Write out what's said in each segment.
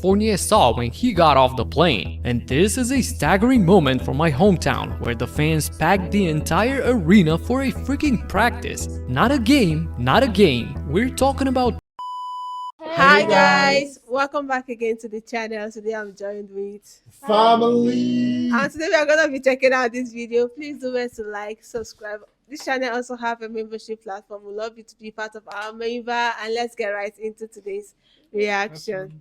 Fournier saw when he got off the plane. And this is a staggering moment from my hometown where the fans packed the entire arena for a freaking practice. Not a game, not a game. We're talking about. Hi guys, welcome back again to the channel. Today I'm joined with family, and today we are gonna be checking out this video. Please do remember to like, subscribe. This channel also have a membership platform. We love you to be part of our member, and let's get right into today's reaction.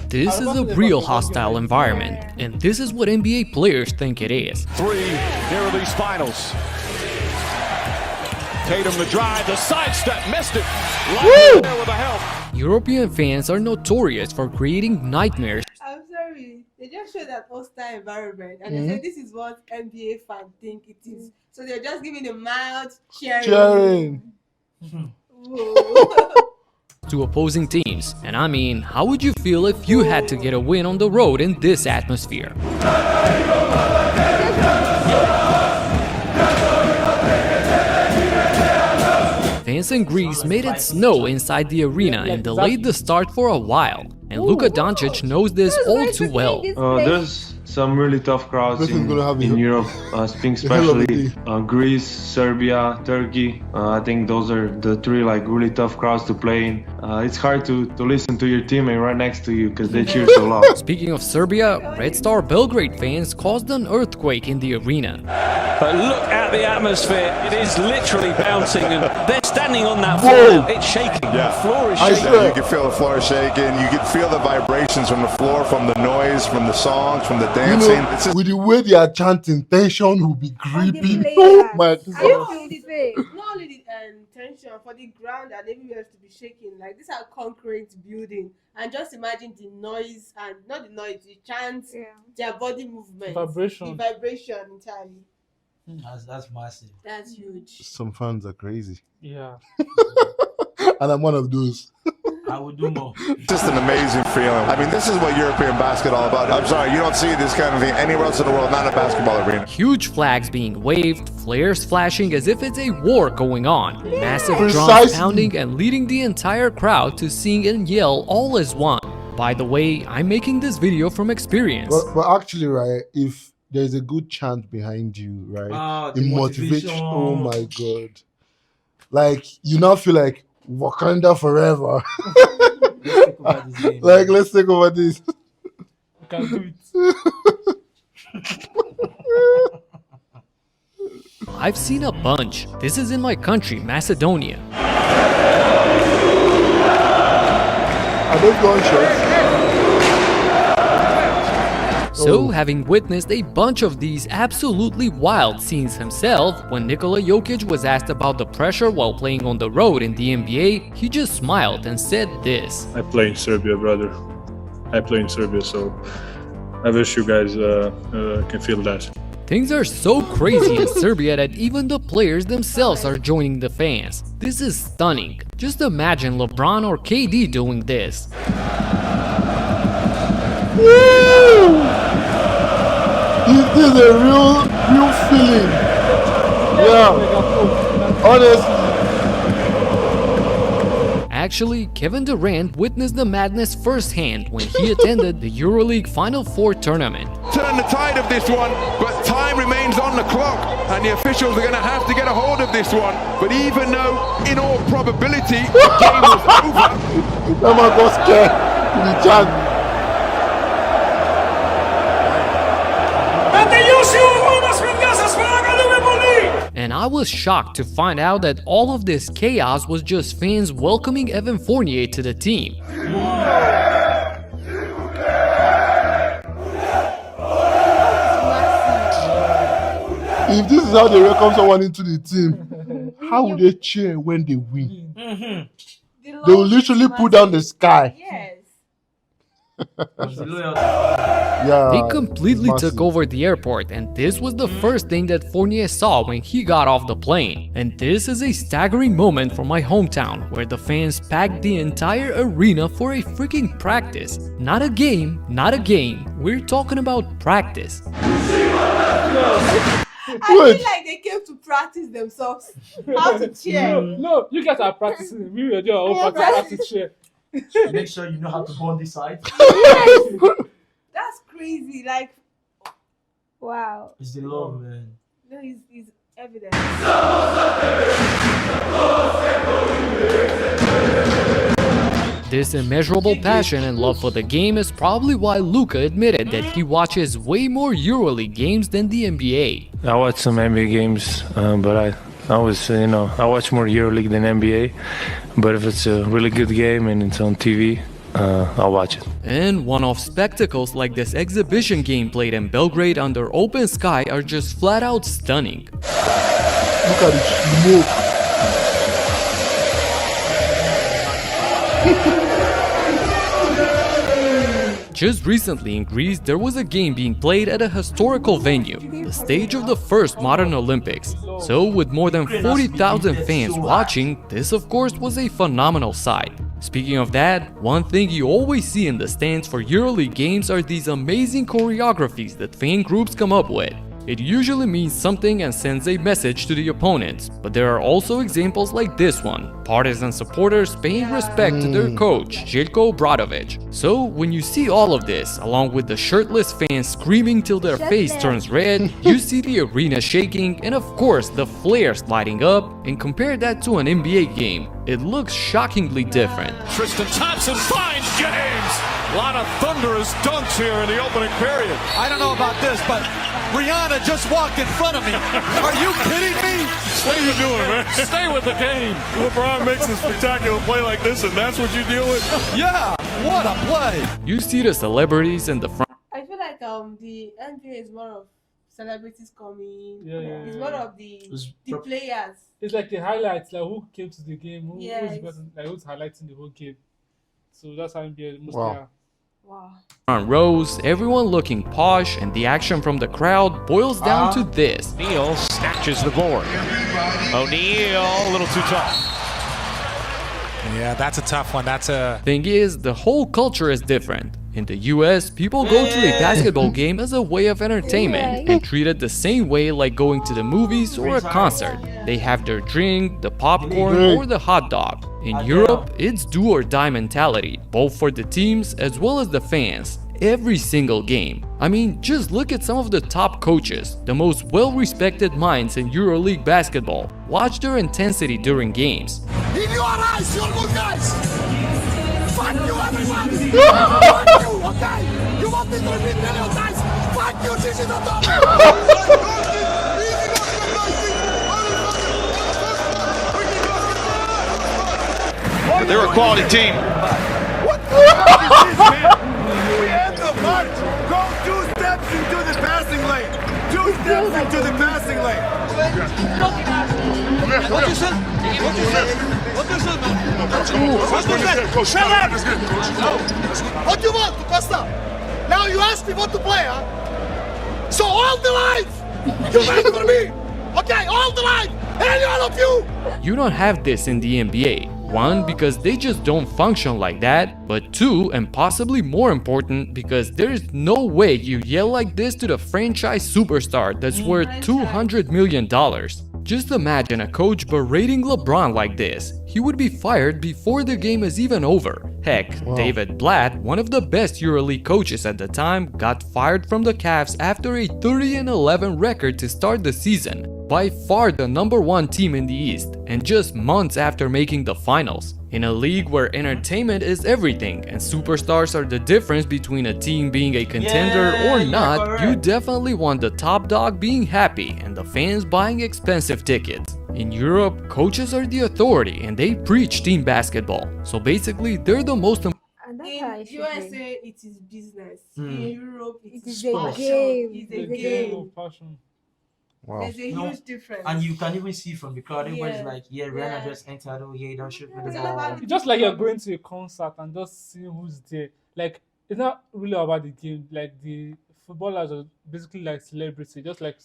This is a real hostile environment, and this is what NBA players think it is. Three near these finals. Tatum the drive, the sidestep, missed it. Right there with the help. European fans are notorious for creating nightmares. I'm sorry, they just showed that hostile environment, and they said this is what NBA fans think it is. So they're just giving a mild cheering. To opposing teams. And I mean, how would you feel if you had to get a win on the road in this atmosphere? Fans in Greece made it snow inside the arena and delayed the start for a while. And Luka Doncic knows this all too well. There's some really tough crowds in Europe, I think especially Greece, Serbia, Turkey. I think those are the three really tough crowds to play in. It's hard to listen to your teammate right next to you because they cheer so loud. Speaking of Serbia, Red Star Belgrade fans caused an earthquake in the arena. But look at the atmosphere, it is literally bouncing and they're standing on that floor, it's shaking, the floor is shaking. You can feel the floor shaking, you can feel the vibrations from the floor, from the noise, from the songs, from the dancing. You know, with the way they are chanting, tension will be gripping. Oh my God. Not only the tension for the ground and everywhere to be shaking. Like, these are concrete building, and just imagine the noise, and not the noise, the chants, their body movement, the vibration entirely. That's massive. That's huge. Some fans are crazy. Yeah. And I'm one of those. I would do more. Just an amazing feeling. I mean, this is what European basketball about. I'm sorry, you don't see this kind of thing anywhere else in the world, not in a basketball arena. Huge flags being waved, flares flashing as if it's a war going on. Massive drums pounding and leading the entire crowd to sing and yell all as one. By the way, I'm making this video from experience. But actually, right, if there's a good chant behind you, right, it motivates. Oh my God. Like, you now feel like Wakanda forever. Let's take over this. You can do it. I've seen a bunch. This is in my country, Macedonia. Are those gunshots? So, having witnessed a bunch of these absolutely wild scenes himself, when Nikola Jokic was asked about the pressure while playing on the road in the NBA, he just smiled and said this. I play in Serbia, brother. I play in Serbia, so I wish you guys can feel that. Things are so crazy in Serbia that even the players themselves are joining the fans. This is stunning. Just imagine LeBron or KD doing this. This is a real feeling. Yeah, honestly. Actually, Kevin Durant witnessed the madness firsthand when he attended the Euroleague Final Four tournament. Turn the tide of this one, but time remains on the clock, and the officials are going to have to get a hold of this one. But even though, in all probability, the game was over. I'm not scared. The chant. And I was shocked to find out that all of this chaos was just fans welcoming Evan Fournier to the team. If this is how they welcome someone into the team, how would they cheer when they win? They will literally put down the sky. Yes. They completely took over the airport, and this was the first thing that Fournier saw when he got off the plane. And this is a staggering moment from my hometown, where the fans packed the entire arena for a freaking practice. Not a game, not a game. We're talking about practice. I feel like they came to practice themselves how to cheer. No, you guys are practicing. We will do our own practice cheer. Make sure you know how to go on this side. That's crazy. Like, wow. It's the love, man. No, it's evident. This immeasurable passion and love for the game is probably why Luka admitted that he watches way more EuroLeague games than the NBA. I watch some NBA games, but I watch more EuroLeague than NBA. But if it's a really good game and it's on TV, I'll watch it. And one-off spectacles like this exhibition game played in Belgrade under open sky are just flat out stunning. Look at the smoke. Just recently in Greece, there was a game being played at a historical venue, the stage of the first modern Olympics. So with more than 40,000 fans watching, this of course was a phenomenal sight. Speaking of that, one thing you always see in the stands for EuroLeague games are these amazing choreographies that fan groups come up with. It usually means something and sends a message to the opponents, but there are also examples like this one, partisan supporters paying respect to their coach, Željko Obradović. So when you see all of this, along with the shirtless fans screaming till their face turns red, you see the arena shaking and of course the flares lighting up, and compare that to an NBA game, it looks shockingly different. Tristan Thompson finds James. A lot of thunderous dunks here in the opening period. I don't know about this, but Rihanna just walked in front of me. Are you kidding me? What are you doing, man? Stay with the game. LeBron makes a spectacular play like this, and that's what you deal with? Yeah, what a play. You see the celebrities in the front. I feel like the NBA is more of celebrities coming. Yeah. It's more of the players. It's like the highlights, like who came to the game, who's highlighting the whole game. So that's how NBA mostly are. Wow. Front rows, everyone looking posh, and the action from the crowd boils down to this. O'Neal snatches the board. O'Neal, a little too tall. Yeah, that's a tough one. Thing is, the whole culture is different. In the US, people go to a basketball game as a way of entertainment and treat it the same way like going to the movies or a concert. They have their drink, the popcorn, or the hot dog. In Europe, it's do or die mentality, both for the teams as well as the fans. Every single game. I mean, just look at some of the top coaches, the most well-respected minds in EuroLeague basketball. Watch their intensity during games. In your eyes, your good guys. Fuck you, everybody. Fuck you, okay? You want me to repeat million times? Fuck you, this is not They're a quality team. What the fuck is this, man? We end the march. Go 2 steps into the passing lane. 2 steps into the passing lane. What you said? What you said? What you said, man? Shut up! What do you want, Costa? Now you ask me what to play, huh? So all the lines! You wait for me! Okay, all the lines! Any one of you! You don't have this in the NBA. One, because they just don't function like that, but two, and possibly more important, because there's no way you yell like this to the franchise superstar that's worth $200 million. Just imagine a coach berating LeBron like this. He would be fired before the game is even over. Heck, David Blatt, one of the best EuroLeague coaches at the time, got fired from the Cavs after a 30-11 record to start the season. By far the #1 team in the East, and just months after making the finals. In a league where entertainment is everything and superstars are the difference between a team being a contender or not, you definitely want the top dog being happy and the fans buying expensive tickets. In Europe, coaches are the authority and they preach team basketball. So basically, they're the most In USA, it is business. In Europe, it is a game. It's a game. Wow. There's a huge difference. And you can even see from the crowd, everybody's like, Rihanna just entered, you don't shoot with the ball. It's just like you're going to a concert and just seeing who's there. Like, it's not really about the game. Like, the footballers are basically like celebrities,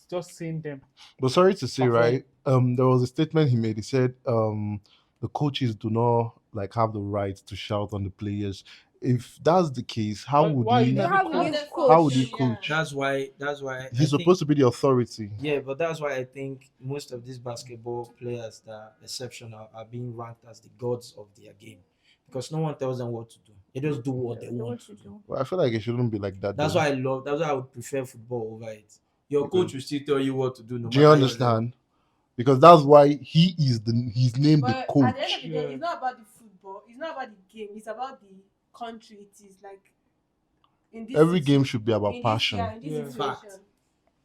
just seeing them. But sorry to say, right? There was a statement he made. He said, the coaches do not like have the right to shout on the players. if that's the case, how would he coach? That's why He's supposed to be the authority. Yeah, but that's why I think most of these basketball players that are exceptional are being ranked as the gods of their game, because no one tells them what to do. They just do what they want to do. Well, I feel like it shouldn't be like that. That's why I would prefer football over it. Your coach will still tell you what to do. Do you understand? Because that's why he's named the coach. At the end of the day, it's not about the football. It's not about the game. It's about the country. It is like in this every game should be about passion.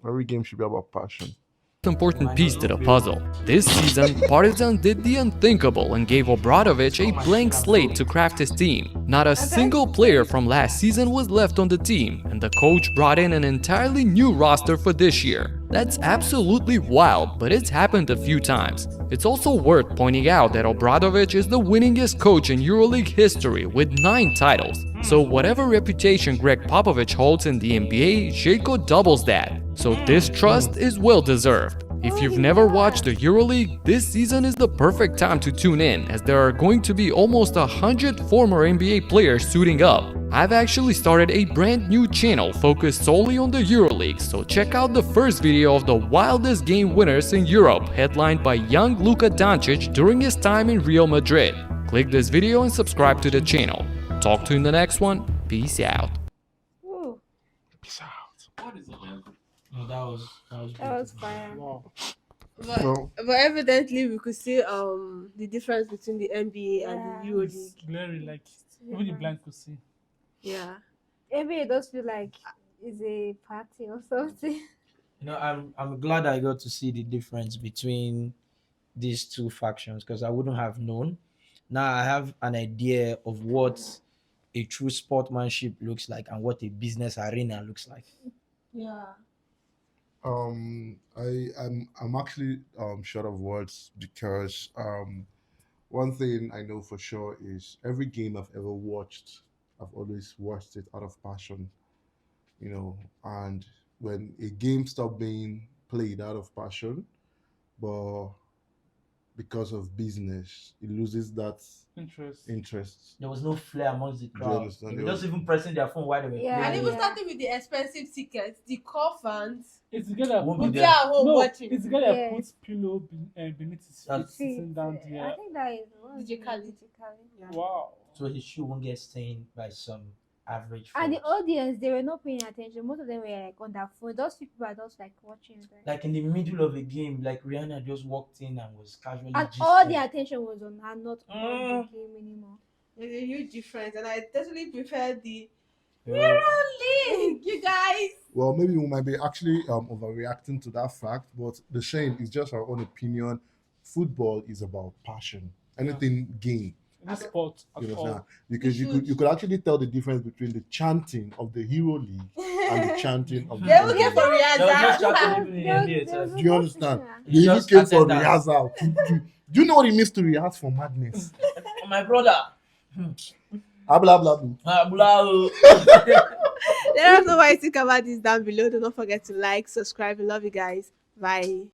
Every game should be about passion. Important piece to the puzzle. This season, Partizan did the unthinkable and gave Obradovic a blank slate to craft his team. Not a single player from last season was left on the team, and the coach brought in an entirely new roster for this year. That's absolutely wild, but it's happened a few times. It's also worth pointing out that Obradovic is the winningest coach in Euroleague history with 9 titles. So whatever reputation Greg Popovich holds in the NBA, Željko doubles that. So this trust is well deserved. If you've never watched the Euroleague, this season is the perfect time to tune in, as there are going to be almost 100 former NBA players suiting up. I've actually started a brand new channel focused solely on the Euroleague, so check out the first video of the wildest game winners in Europe, headlined by young Luka Doncic during his time in Real Madrid. Click this video and subscribe to the channel. Talk to you in the next one. Peace out. Peace out. What is it, man? No, that was fire. Wow. But evidently we could see the difference between the NBA and the Euroleague. Blurry, like even the blind could see. Yeah. NBA does feel like it's a party or something. You know, I'm glad I got to see the difference between these two factions, because I wouldn't have known. Now I have an idea of what a true sportsmanship looks like and what a business arena looks like. Yeah. I'm actually short of words, because one thing I know for sure is every game I've ever watched, I've always watched it out of passion, you know. And when a game stopped being played out of passion, but because of business, it loses that interest. There was no flair amongst the crowd. understand? They were just even pressing their phone while they were playing. And even starting with the expensive tickets, the core fans. It's together. Watching. It's together. Put pillow beneath his feet, sitting down there. I think that is DJ Khaled. Yeah. Wow. So his shoe won't get stained by some average. And the folks. audience, they were not paying attention. Most of them were like on their phone. Those people are just like watching. Like in the middle of a game, like Rihanna just walked in and was casually. And gisting. all the attention was on her, not on the game anymore. There's a huge difference, and I totally prefer the Yeah. Euroleague, you guys. Well, maybe we might be actually overreacting to that fact, but the shame is just our own opinion. Football is about passion. Anything game. Any sport You at understand? all. Because you could actually tell the difference between the chanting of the Euroleague and the chanting of the They will get for There was no Rihanna. strategy in the NBA itself. Do you understand? They You even just came for attend that. rehearsal. Do you know what it means to rehearse for madness? My brother. Blah, blah, blah. Blah. Let us know what you think about this down below. Do not forget to like, subscribe. We love you guys. Bye.